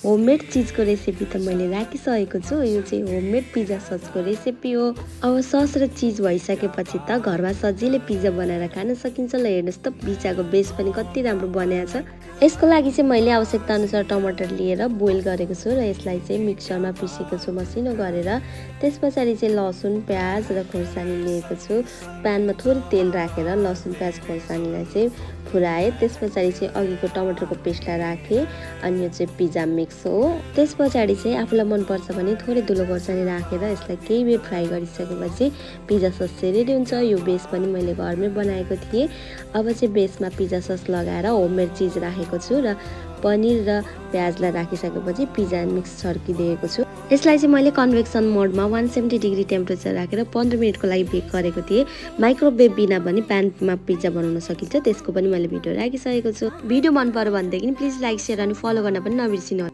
Homemade चिजको recipe त मैले राखिसकेको छु। यो चाहिँ होममेड पिज्जा ससको रेसिपी हो। अब सस र चिज भइसकेपछि त घरमा सजिलै पिज्जा बनाएर खान सकिन्छ। ल हेर्नुहोस् त पिज्जाको बेस पनि कति राम्रो बनाएको छ। यसको लागि चाहिँ मैले आवश्यकता अनुसार टमाटर लिएर बोइल गरेको छु र यसलाई चाहिँ मिक्सरमा पिसेको छु मसिनो गरेर। त्यस पछाडि चाहिँ लसुन प्याज र खोर्सानी लिएको छु। प्यानमा थोरै तेल राखेर लसुन प्याज खोर्सानीलाई चाहिँ फुराएँ। त्यस पछाडि चाहिँ अघिको टमाटरको पेस्टलाई राखेँ अनि यो चाहिँ पिज्जा मिक्स हो। त्यस पछाडि चाहिँ आफूलाई मनपर्छ भने थोरै धुलो खोर्सानी राखेर यसलाई केही बेर फ्राई गरिसकेपछि पिज्जा सस चाहिँ रेडी हुन्छ। यो बेस पनि मैले घरमै बनाएको थिएँ। अब चाहिँ बेसमा पिज्जा सस लगाएर होममेड चिज राखेको छु र पनिर र प्याजलाई राखिसकेपछि पिज्जा मिक्स छर्किदिएको छु। यसलाई चाहिँ मैले कन्भेक्सन मोडमा 170 डिग्री टेम्परेचर राखेर 15 मिनटको लागि बेक गरेको थिएँ। माइक्रोवेभ बिना पनि प्यानमा पिज्जा बनाउन सकिन्छ। त्यसको पनि मैले भिडियो राखिसकेको छु। भिडियो मन पर्यो भनेदेखि प्लिज लाइक शेयर अनि फलो गर्न पनि नबिर्सिनुहोला।